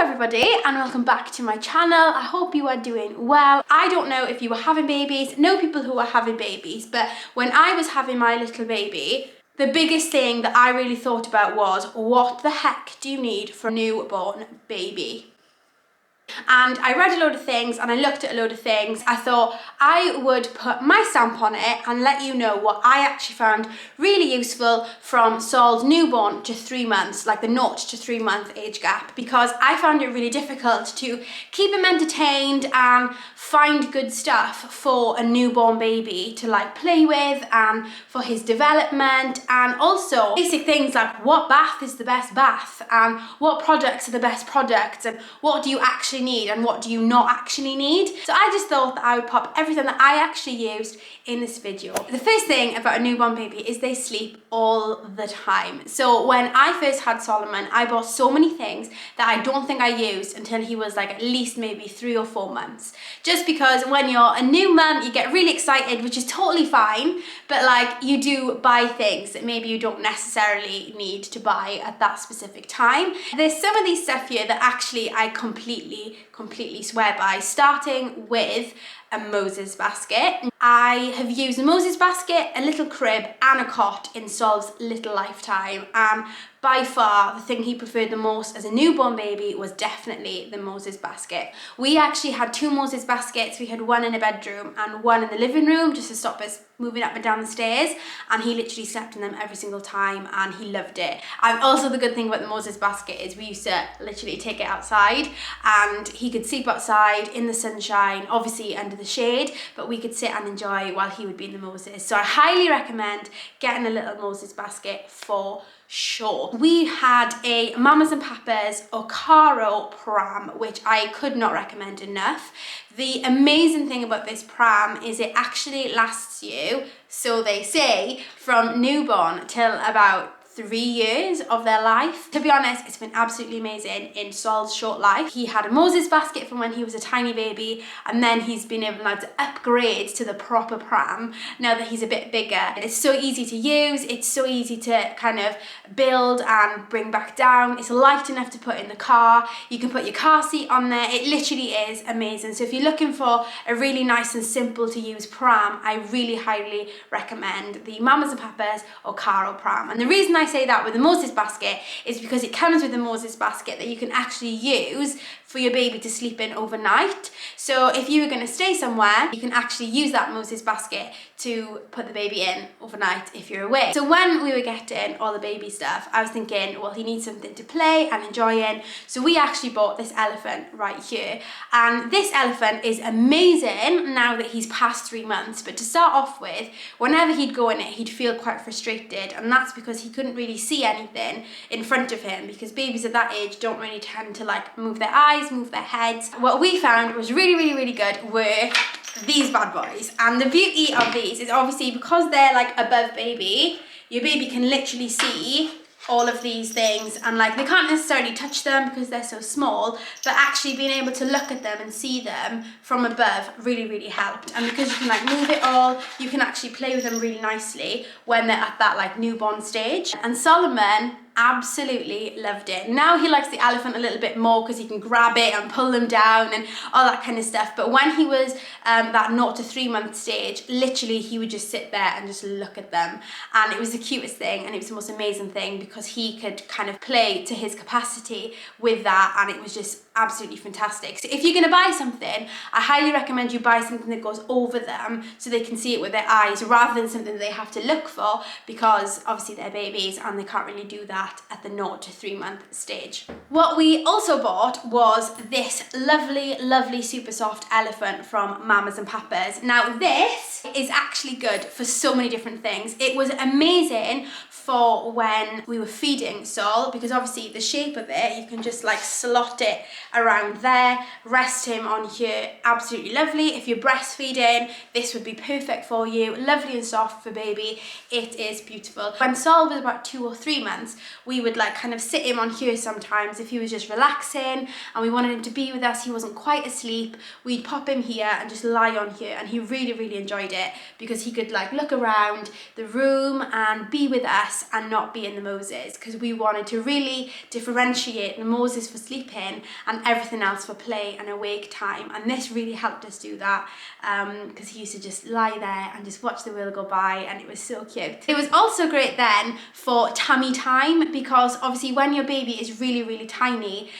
everybody and welcome back to my channel. I hope you are doing well. I don't know if you were having babies, know people who are having babies, but when I was having my little baby, the biggest thing that I really thought about was, what the heck do you need for a newborn baby? And I read a load of things and I looked at a load of things. I thought I would put my stamp on it and let you know what I actually found really useful from Saul's newborn to 3 months, like the 0 to 3 month age gap, because I found it really difficult to keep him entertained and find good stuff for a newborn baby to like play with and for his development, and also basic things like what bath is the best bath and what products are the best products and what do you actually need and what do you not actually need. So I just thought that I would pop everything that I actually used in this video. The first thing about a newborn baby is they sleep all the time. So when I first had Solomon, I bought so many things that I don't think I used until he was like at least maybe 3 or 4 months. Just because when you're a new mum, you get really excited, which is totally fine, but like you do buy things that maybe you don't necessarily need to buy at that specific time. There's some of these stuff here that actually I completely swear by, starting with a Moses basket. I have used a Moses basket, a little crib and a cot in Sol's little lifetime, and by far the thing he preferred the most as a newborn baby was definitely the Moses basket. We actually had 2 Moses baskets. We had one in a bedroom and one in the living room just to stop us moving up and down the stairs, and he literally slept in them every single time and he loved it. And also the good thing about the Moses basket is we used to literally take it outside and he could sleep outside in the sunshine, obviously under the shade, but we could sit and enjoy while he would be in the Moses. So I highly recommend getting a little Moses basket for sure. We had a Mamas and Papas Ocaro pram, which I could not recommend enough. The amazing thing about this pram is it actually lasts you, so they say, from newborn till about 3 years of their life. To be honest, it's been absolutely amazing in Saul's short life. He had a Moses basket from when he was a tiny baby, and then he's been able now to upgrade to the proper pram now that he's a bit bigger. It's so easy to use, it's so easy to kind of build and bring back down. It's light enough to put in the car. You can put your car seat on there. It literally is amazing. So if you're looking for a really nice and simple to use pram, I really highly recommend the Mamas and Papas Ocaro pram. And the reason I say that with the Moses basket is because it comes with a Moses basket that you can actually use for your baby to sleep in overnight. So if you were going to stay somewhere, you can actually use that Moses basket to put the baby in overnight if you're away. So when we were getting all the baby stuff, I was thinking, well, he needs something to play and enjoy in. So we actually bought this elephant right here. And this elephant is amazing now that he's past 3 months. But to start off with, whenever he'd go in it, he'd feel quite frustrated. And that's because he couldn't really see anything in front of him, because babies at that age don't really tend to like move their eyes, move their heads. What we found was really good were these bad boys. And the beauty of these is obviously because they're like above baby, your baby can literally see all of these things, and like they can't necessarily touch them because they're so small, but actually being able to look at them and see them from above really helped. And because you can like move it all, you can actually play with them really nicely when they're at that like newborn stage. And Solomon absolutely loved it. Now he likes the elephant a little bit more because he can grab it and pull them down and all that kind of stuff. But when he was that 0 to 3 month stage, literally he would just sit there and just look at them, and it was the cutest thing and it was the most amazing thing because he could kind of play to his capacity with that, and it was just absolutely fantastic. So if you're going to buy something, I highly recommend you buy something that goes over them so they can see it with their eyes rather than something that they have to look for, because obviously they're babies and they can't really do that at the 0 to 3 month stage. What we also bought was this lovely super soft elephant from Mamas and Papas. Now this is actually good for so many different things. It was amazing for when we were feeding Saul, because obviously the shape of it, you can just like slot it around there, rest him on here, absolutely lovely. If you're breastfeeding, this would be perfect for you, lovely and soft for baby. It is beautiful. When Saul was about 2 or 3 months, we would like kind of sit him on here sometimes if he was just relaxing and we wanted him to be with us, he wasn't quite asleep, we'd pop him here and just lie on here, and he really, really enjoyed it because he could like look around the room and be with us and not be in the Moses, because we wanted to really differentiate the Moses for sleeping and everything else for play and awake time. And this really helped us do that because he used to just lie there and just watch the world go by, and it was so cute. It was also great then for tummy time, because obviously when your baby is really, really tiny,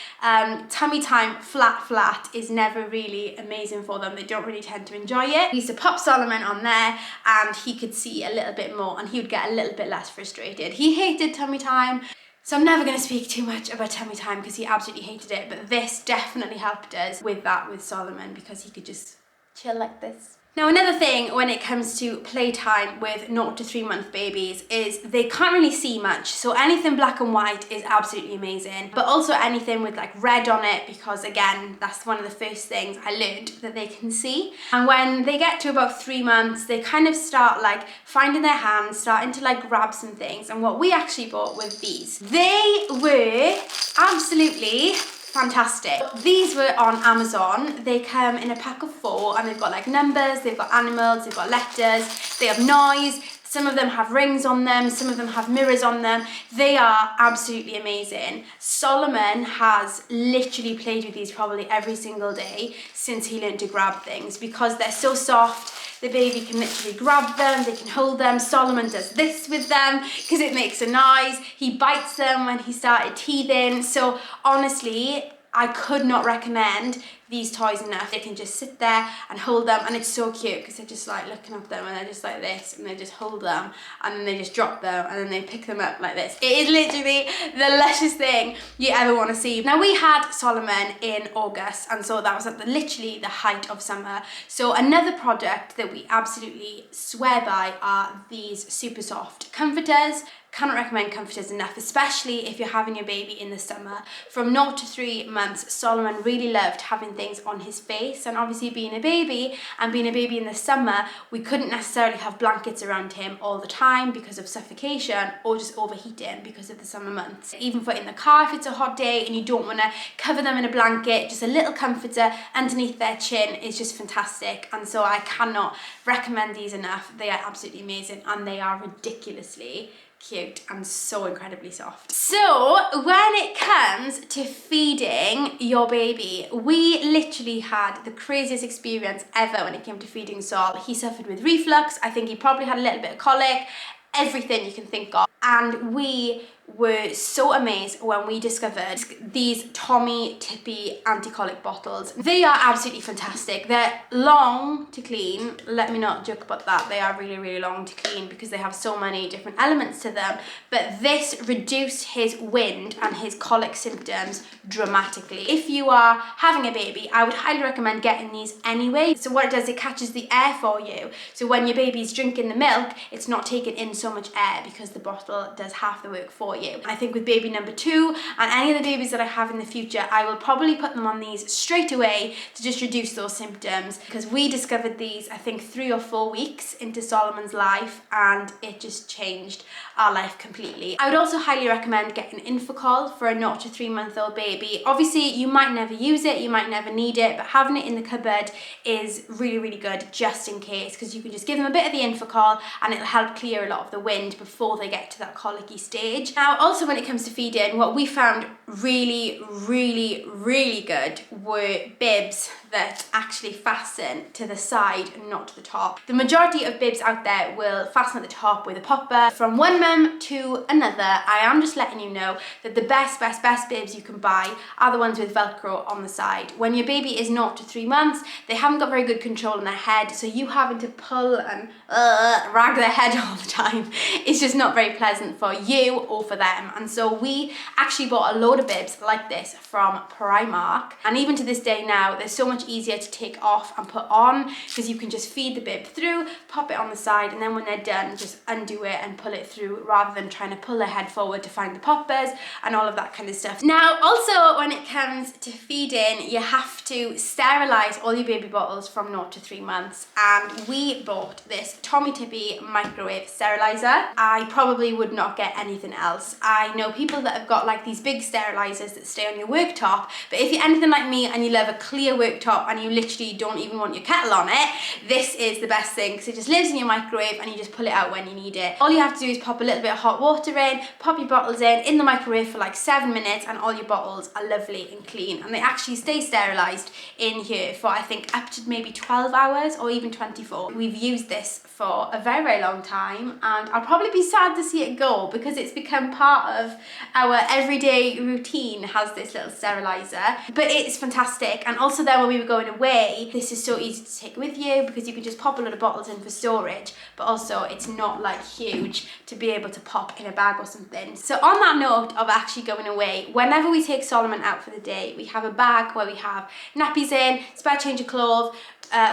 tummy time flat is never really amazing for them. They don't really tend to enjoy it. We used to pop Solomon on there and he could see a little bit more and he would get a little bit less frustrated. He hated tummy time, so I'm never going to speak too much about tummy time because he absolutely hated it, but this definitely helped us with that with Solomon because he could just chill like this. Now, another thing when it comes to playtime with 0 to 3 month babies is they can't really see much. So anything black and white is absolutely amazing, but also anything with like red on it, because again, that's one of the first things I learned that they can see. And when they get to about 3 months, they kind of start like finding their hands, starting to like grab some things. And what we actually bought was these. They were absolutely fantastic. These were on Amazon. They come in a pack of 4 and they've got like numbers, they've got animals, they've got letters, they have noise. Some of them have rings on them, some of them have mirrors on them. They are absolutely amazing. Solomon has literally played with these probably every single day since he learned to grab things because they're so soft. The baby can literally grab them, they can hold them. Solomon does this with them because it makes a noise. He bites them when he started teething. So honestly, I could not recommend these toys enough. They can just sit there and hold them, and it's so cute because they're just like looking at them and they're just like this, and they just hold them and then they just drop them and then they pick them up like this. It is literally the luscious thing you ever want to see. Now, we had Solomon in August, and so that was at literally the height of summer. So another product that we absolutely swear by are these super soft comforters. Cannot recommend comforters enough, especially if you're having your baby in the summer. From 0 to 3 months, Solomon really loved having things on his face, and obviously being a baby in the summer, we couldn't necessarily have blankets around him all the time because of suffocation or just overheating because of the summer months. Even for in the car, if it's a hot day and you don't want to cover them in a blanket, just a little comforter underneath their chin is just fantastic. And so I cannot recommend these enough. They are absolutely amazing and they are ridiculously cute and so incredibly soft. So when it comes to feeding your baby, we literally had the craziest experience ever when it came to feeding Sol. He suffered with reflux. I think he probably had a little bit of colic, everything you can think of. And we were so amazed when we discovered these Tommy Tippy anti-colic bottles. They are absolutely fantastic. They're long to clean. Let me not joke about that. They are really, really long to clean because they have so many different elements to them. But this reduced his wind and his colic symptoms dramatically. If you are having a baby, I would highly recommend getting these anyway. So what it does, it catches the air for you. So when your baby's drinking the milk, it's not taking in so much air because the bottle does half the work for you. I think with baby number 2 and any of the babies that I have in the future, I will probably put them on these straight away to just reduce those symptoms, because we discovered these I think 3 or 4 weeks into Solomon's life and it just changed our life completely. I would also highly recommend getting Infocol for a 0 to 3 month old baby. Obviously you might never use it, you might never need it, but having it in the cupboard is really, really good just in case, because you can just give them a bit of the Infocol and it'll help clear a lot of the wind before they get to that colicky stage. Now also when it comes to feeding, what we found really, really, really good were bibs that actually fasten to the side and not to the top. The majority of bibs out there will fasten at the top with a popper. From one mum to another, I am just letting you know that the best bibs you can buy are the ones with Velcro on the side. When your baby is 0 to 3 months, they haven't got very good control in their head, so you having to pull and rag their head all the time is just not very pleasant for you or for them. And so we actually bought a load of bibs like this from Primark, and even to this day now, there's so much much easier to take off and put on, because you can just feed the bib through, pop it on the side, and then when they're done, just undo it and pull it through, rather than trying to pull their head forward to find the poppers and all of that kind of stuff. Now, also when it comes to feeding, you have to sterilize all your baby bottles from 0 to 3 months, and we bought this Tommy Tippy microwave sterilizer. I probably would not get anything else. I know people that have got like these big sterilizers that stay on your worktop, but if you're anything like me and you love a clear worktop and you literally don't even want your kettle on it, this is the best thing, because it just lives in your microwave and you just pull it out when you need it. All you have to do is pop a little bit of hot water in, pop your bottles in the microwave for like 7 minutes, and all your bottles are lovely and clean, and they actually stay sterilized in here for I think up to maybe 12 hours or even 24. We've used this for a very, very long time, and I'll probably be sad to see it go, because it's become part of our everyday routine, has this little sterilizer. But it's fantastic. And also then when we were going away, this is so easy to take with you, because you can just pop a lot of bottles in for storage, but also it's not like huge to be able to pop in a bag or something. So on that note of actually going away, whenever we take Solomon out for the day, we have a bag where we have nappies in, spare change of clothes,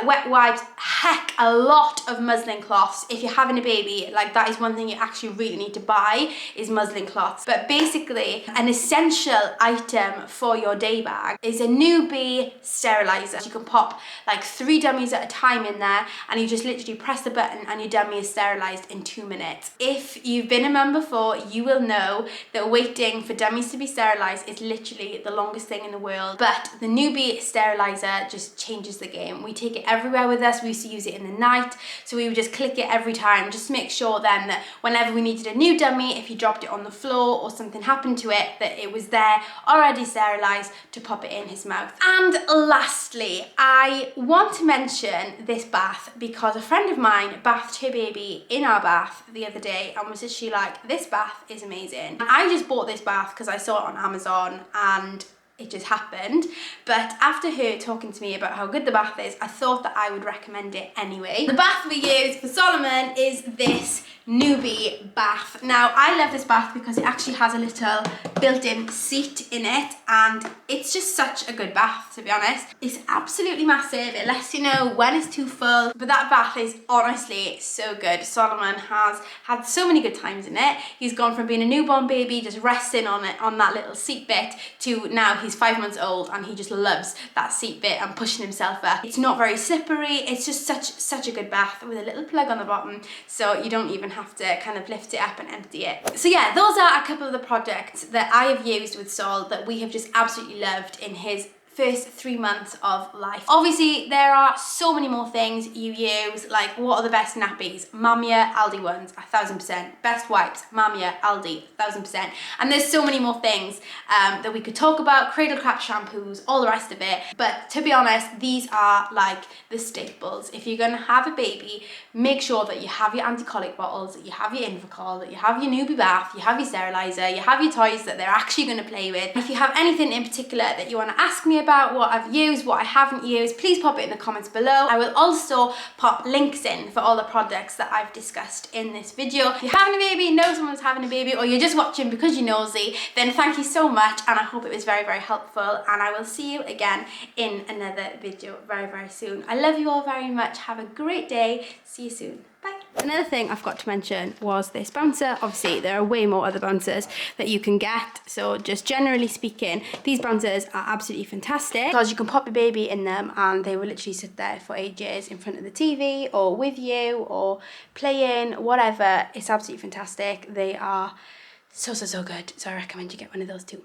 wet wipes, heck, a lot of muslin cloths. If you're having a baby, like that is one thing you actually really need to buy, is muslin cloths. But basically, an essential item for your day bag is a newbie sterilizer. You can pop like 3 dummies at a time in there, and you just literally press the button and your dummy is sterilized in 2 minutes. If you've been a mum before, you will know that waiting for dummies to be sterilized is literally the longest thing in the world. But the newbie sterilizer just changes the game. We take it everywhere with us. We used to use it in the night, so we would just click it every time, just to make sure then that whenever we needed a new dummy, if you dropped it on the floor or something happened to it, that it was there already sterilized to pop it in his mouth. And lastly, I want to mention this bath, because a friend of mine bathed her baby in our bath the other day and was literally like, this bath is amazing. And I just bought this bath because I saw it on Amazon and it just happened. But after her talking to me about how good the bath is, I thought that I would recommend it anyway. The bath we use for Solomon is this newbie bath. Now, I love this bath because it actually has a little built-in seat in it, and it's just such a good bath, to be honest. It's absolutely massive. It lets you know when it's too full, but that bath is honestly so good. Solomon has had so many good times in it. He's gone from being a newborn baby, just resting on it, on that little seat bit, to now he's 5 months old and he just loves that seat bit and pushing himself up. It's not very slippery. It's just such a good bath with a little plug on the bottom, so you don't even have to kind of lift it up and empty it. So yeah, those are a couple of the projects that I have used with Sol that we have just absolutely loved in his first 3 months of life. Obviously, there are so many more things you use, like what are the best nappies? Mamia, Aldi ones, 1000%. Best wipes, Mamia, Aldi, 1000%. And there's so many more things that we could talk about, cradle cap shampoos, all the rest of it. But to be honest, these are like the staples. If you're gonna have a baby, make sure that you have your anti-colic bottles, that you have your Invacol, that you have your newbie bath, you have your sterilizer, you have your toys that they're actually gonna play with. If you have anything in particular that you wanna ask me about, what I've used, what I haven't used, please pop it in the comments below. I will also pop links in for all the products that I've discussed in this video. If you're having a baby, know someone's having a baby, or you're just watching because you're nosy, then thank you so much, and I hope it was very, very helpful, and I will see you again in another video very, very soon. I love you all very much. Have a great day. See you soon. Bye. Another thing I forgot to mention was this bouncer. Obviously, there are way more other bouncers that you can get. So just generally speaking, these bouncers are absolutely fantastic because you can pop your baby in them and they will literally sit there for ages in front of the TV or with you or playing, whatever. It's absolutely fantastic. They are so good. So I recommend you get one of those too.